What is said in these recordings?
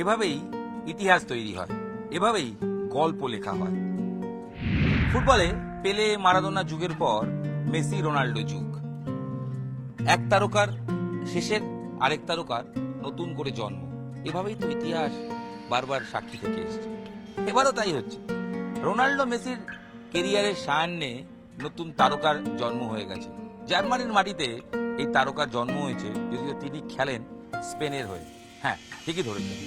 এভাবেই ইতিহাস তৈরি হয়, এভাবেই গল্প লেখা হয়। ফুটবলে পেলে মারাদোনা যুগের পর মেসি রোনাল্ডো যুগ। এক তারকার শেষের আরেক তারকার নতুন করে জন্ম, এভাবেই তো ইতিহাস বারবার সাক্ষী থেকে এসেছে। এবারও তাই হচ্ছে। রোনাল্ডো মেসির কেরিয়ারের সায়ান্নে নতুন তারকার জন্ম হয়ে গেছে। জার্মানির মাটিতে এই তারকার জন্ম হয়েছে, যদিও তিনি খেলেন স্পেনের হয়ে। হ্যাঁ, ঠিকই ধরেছেন,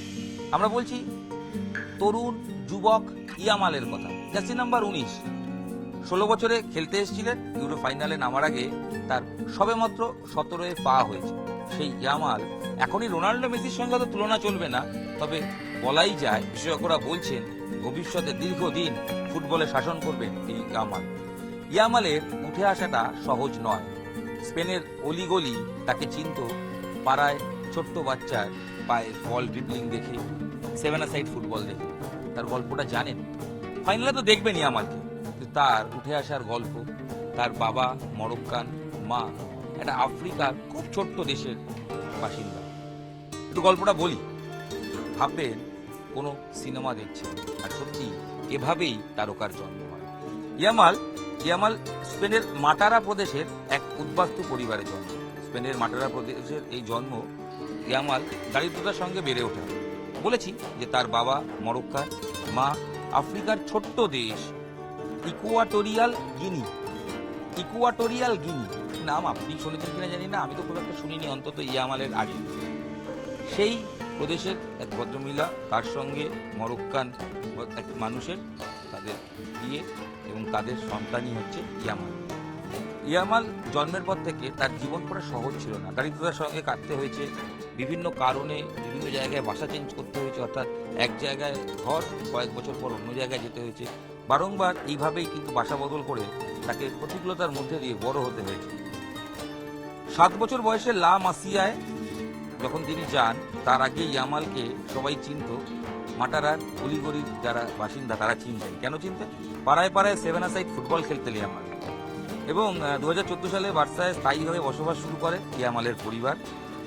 আমরা বলছি তরুণ যুবক ইয়ামালের কথা। Jersey number 19। 16 বছরে খেলতে এসেছিলেন। ইউরো ফাইনালে নামার আগে তার সবেমাত্র 17-এ পা হয়েছে। সেই ইয়ামাল এখনই রোনাল্ডো মেসির সঙ্গে তো তুলনা চলবে না, তবে বলাই যায় বিশেষজ্ঞরা বলছেন ভবিষ্যতে দীর্ঘদিন ফুটবলে শাসন করবেন এই ইয়ামাল। ইয়ামালের উঠে আসাটা সহজ নয়। স্পেনের অলিগলি তাকে চিনত পাড়ায় ছোট্ট বাচ্চার পায়ে বল ড্রিবলিং দেখে, সেভেন সাইড ফুটবল দেখে। তার গল্পটা জানেন, ফাইনালে তো দেখবেন ইয়ামালকে। তার উঠে আসার গল্প, তার বাবা মরক্কান, মা একটা আফ্রিকার খুব ছোট্ট দেশের বাসিন্দা। একটু গল্পটা বলি, ভাববেন কোনো সিনেমা দেখছেন, আর সত্যি এভাবেই তারকার জন্ম হয়। ইয়ামাল স্পেনের মাটারা প্রদেশের এক উদ্বাস্তু পরিবারে জন্ম। স্পেনের মাটারা প্রদেশের এই জন্ম। ইয়ামাল দারিদ্রতার সঙ্গে বেড়ে ওঠে। বলেছি যে তার বাবা মরক্কান, মা আফ্রিকার ছোট্ট দেশ ইকুয়াটোরিয়াল গিনি। নাম আপনি শুনেছেন কিনা জানি না, আমি তো খুব একটা শুনিনি, অন্তত ইয়ামালের আগে। সেই প্রদেশের এক ভদ্রমহিলা, তার সঙ্গে মরক্কান এক মানুষের তাদের বিয়ে, এবং তাদের সন্তানই হচ্ছে ইয়ামাল। ইয়ামাল জন্মের পর থেকে তার জীবন পুরো সহজ ছিল না। দারিদ্রতার সঙ্গে কাটতে হয়েছে, বিভিন্ন কারণে বিভিন্ন জায়গায় বাসা চেঞ্জ করতে হয়েছে, অর্থাৎ এক জায়গায় ঘর, কয়েক বছর পর অন্য জায়গায় যেতে হয়েছে। বারংবার এইভাবেই কিন্তু বাসা বদল করে তাকে প্রতিকূলতার মধ্যে দিয়ে বড় হতে হয়েছে। 7 বছর বয়সে লা মাসিয়ায় যখন তিনি যান, তার আগে ইয়ামালকে সবাই চিনত। মাটারার অলিগলির যারা বাসিন্দা তারা চিনতেন। কেন চিনতেন? পাড়ায় পাড়ায় সেভেন সাইড ফুটবল খেলতেন ইয়ামাল। এবং 2014 সালে বার্সায় স্থায়ীভাবে বসবাস শুরু করে ইয়ামালের পরিবার।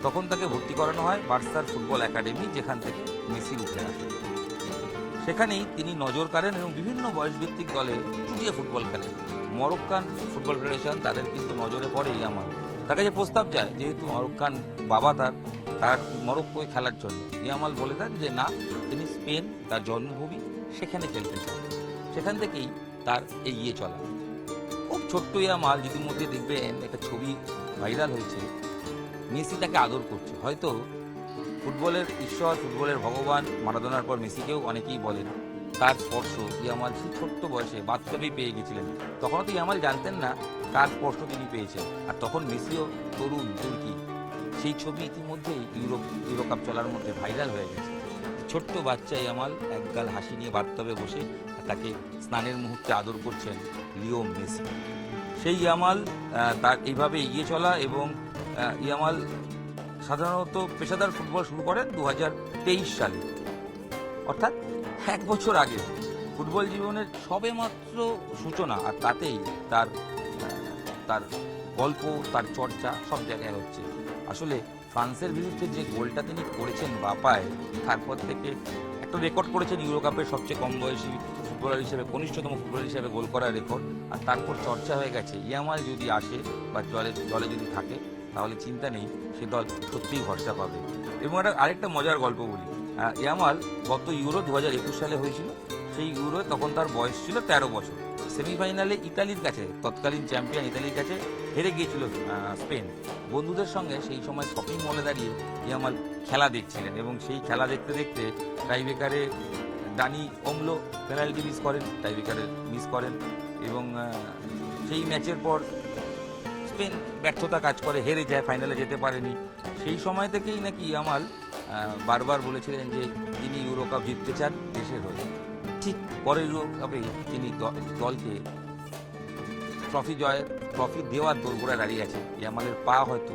তখন তাকে ভর্তি করানো হয় বার্সার ফুটবল একাডেমি, যেখান থেকে মেসি উঠে আসে। সেখানেই তিনি নজর কাড়েন এবং বিভিন্ন বয়সভিত্তিক দলে চুটিয়ে ফুটবল খেলেন। মরক্কান ফুটবল ফেডারেশন তাদের কিন্তু নজরে পড়ে ইয়ামাল। তার কাছে প্রস্তাব যায়, যেহেতু মরক্কান বাবা তার মরক্কোয় খেলার জন্য। ইয়ামাল বলে দেন যে না, তিনি স্পেন তার জন্মভূমি, সেখানে খেলতে চান। সেখান থেকেই তার এগিয়ে চলা। খুব ছোট্ট ইয়ামাল, ইতিমধ্যে দেখবেন একটা ছবি ভাইরাল হয়েছে, মেসি তাকে আদর করছে। হয়তো ফুটবলের ঈশ্বর, ফুটবলের ভগবান মারাদোনার পর মেসিকেও অনেকেই বলেন। তার স্পর্শ ইয়ামাল সেই ছোট্ট বয়সে বাস্তবেই পেয়ে গেছিলেন। তখনও তো ইয়ামাল জানতেন না তার স্পর্শ তিনি পেয়েছেন। আর তখন মেসিও তরুণ তুর্কি। সেই ছবি ইতিমধ্যেই ইউরো কাপ চলার মধ্যে ভাইরাল হয়ে গেছে। ছোট্ট বাচ্চা ইয়ামাল একগাল হাসি নিয়ে বাস্তবে বসে তাকে স্নানের মুহূর্তে আদর করছেন লিও মেসি। সেই ইয়ামাল তার এইভাবে এগিয়ে চলা, এবং ইয়ামাল সাধারণত পেশাদার ফুটবল শুরু করেন 2023 সালে, অর্থাৎ 1 বছর আগে। ফুটবল জীবনের সবেমাত্র সূচনা, আর তাতেই তার গল্প, তার চর্চা সব জায়গায় হচ্ছে। আসলে ফ্রান্সের বিরুদ্ধে যে গোলটা তিনি করেছেন বাপায়, তারপর থেকে একটা রেকর্ড করেছেন ইউরো কাপের সবচেয়ে কম বয়সী ফুটবলার হিসেবে, কনিষ্ঠতম ফুটবলার হিসেবে গোল করার রেকর্ড। আর তারপর চর্চা হয়ে গেছে ইয়ামাল যদি আসে বা দলে যদি থাকে, তাহলে চিন্তা নেই, সে দল সত্যিই ভরসা পাবে। এবং আরেকটা মজার গল্প বলি। ইয়ামাল গত ইউরো 2021 সালে হয়েছিল। সেই ইউরো তখন তার বয়স ছিল 13 বছর। সেমিফাইনালে ইতালির কাছে, তৎকালীন চ্যাম্পিয়ন ইতালির কাছে হেরে গিয়েছিল স্পেন। বন্ধুদের সঙ্গে সেই সময় শপিং মলে দাঁড়িয়ে ইয়ামাল খেলা দেখছিলেন, এবং সেই খেলা দেখতে দেখতে টাইব্রেকারে ডানি ওমলো পেনাল্টি মিস করেন, এবং সেই ম্যাচের পর স্পেন ব্যর্থতা কাজ করে, হেরে যায়, ফাইনালে যেতে পারেনি। সেই সময় থেকেই নাকি ইয়ামাল বারবার বলেছিলেন যে তিনি ইউরো কাপ জিততে চান দেশের হয়ে। ঠিক পরের ইউরো কাপে তিনি দলকে ট্রফি দেওয়ার দোরগোড়ায় দাঁড়িয়ে আছে। ইয়ামালের পা হয়তো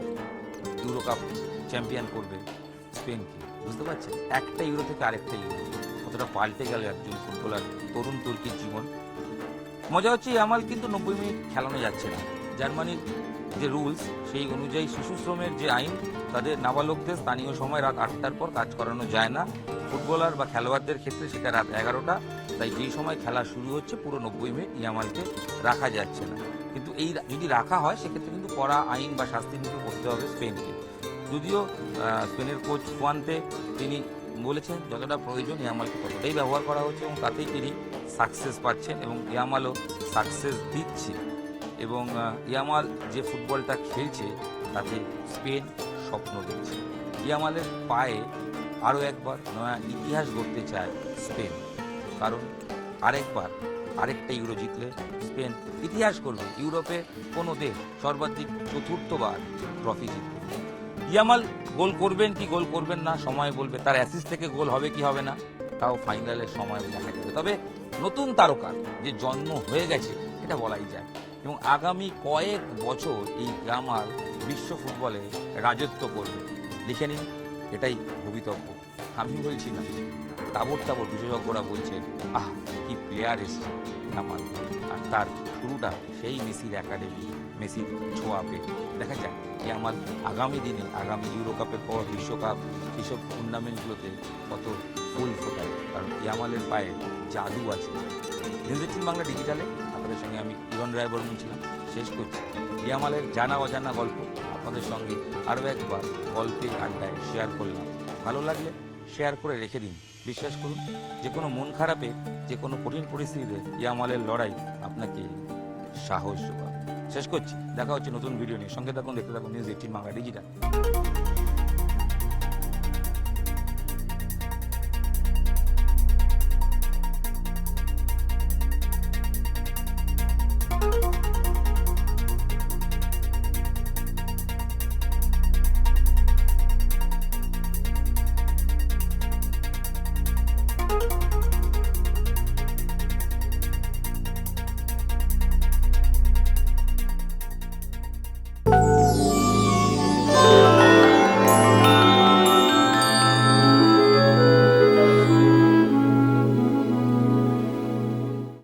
ইউরো কাপ চ্যাম্পিয়ন করবে স্পেনকে। বুঝতে পারছেন, একটা ইউরো থেকে আরেকটা ইউরো কতটা পাল্টে গেল একজন ফুটবলার, তরুণ তুর্কির জীবন। মজা হচ্ছে ইয়ামাল কিন্তু 90 মিনিট খেলানো যাচ্ছে না। জার্মানির যে রুলস, সেই অনুযায়ী শিশু শ্রমের যে আইন, তাদের নাবালকদের স্থানীয় সময় রাত 8টার পর কাজ করানো যায় না। ফুটবলার বা খেলোয়াড়দের ক্ষেত্রে সেটা রাত 11টা। তাই যেই সময় খেলা শুরু হচ্ছে পুরো 90 মিনিট ইয়ামালকে রাখা যাচ্ছে না। কিন্তু এই যদি রাখা হয় সেক্ষেত্রে কিন্তু কড়া আইন বা শাস্তি নিতে করতে হবে স্পেনকে। যদিও স্পেনের কোচ ফুয়ান্তে তিনি বলেছেন যতটা প্রয়োজন ইয়ামালকে ততটাই ব্যবহার করা হচ্ছে এবং তাতেই তিনি সাকসেস পাচ্ছেন এবং ইয়ামালও সাকসেস দিচ্ছে। এবং ইয়ামাল যে ফুটবলটা খেলছে তাতে স্পেন স্বপ্ন দেখছে। ইয়ামালের পায়ে আরও একবার নয়া ইতিহাস গড়তে চায় স্পেন, কারণ আরেকটা ইউরো জিতলে স্পেন ইতিহাস করবে। ইউরোপে কোনো দেশ সর্বাধিক চতুর্থবার ট্রফি জিতবে। ইয়ামাল গোল করবেন কি গোল করবেন না সময় বলবে, তার অ্যাসিস্ট থেকে গোল হবে কি হবে না তাও ফাইনালের সময় দেখা যাবে। তবে নতুন তারকার যে জন্ম হয়ে গেছে এটা বলাই যায় এবং আগামী কয়েক বছর এই ইয়ামাল বিশ্ব ফুটবলে রাজত্ব করবে। লিখে নিন, এটাই ভবিতব্য। আমি বলছি না, তাবর বিশেষজ্ঞরা বলছেন আহ কি প্লেয়ার এসছে ইয়ামাল, আর তার শুরুটা সেই মেসির একাডেমি, মেসির ছোঁয়া পেয়ে। দেখা যায় ইয়ামাল আগামী দিনে, আগামী ইউরো কাপের পর বিশ্বকাপ এইসব টুর্নামেন্টগুলোতে কত ফুল ফোটায়, কারণ ইয়ামালের পায়ে জাদু আছে। নিউজ 18 বাংলা ডিজিটালে আপনাদের সঙ্গে আমি ইরন রায়বর্মন ছিলাম। শেষ করছি ইয়ামালের জানা অজানা গল্প আপনাদের সঙ্গে আরও একবার গল্পের আড্ডায় শেয়ার করলাম। ভালো লাগলে শেয়ার করে রেখে দিন। বিশ্বাস করুন, যে কোনো মন খারাপে, যে কোনো কঠিন পরিস্থিতিতে ইয়ামালের লড়াই আপনাকে সাহস যোগাবে। শেষ করছি, দেখা হচ্ছে নতুন ভিডিও নিয়ে। সঙ্গে থাকুন, দেখতে থাকুন নিউজ 18 বাংলা ডিজিটাল।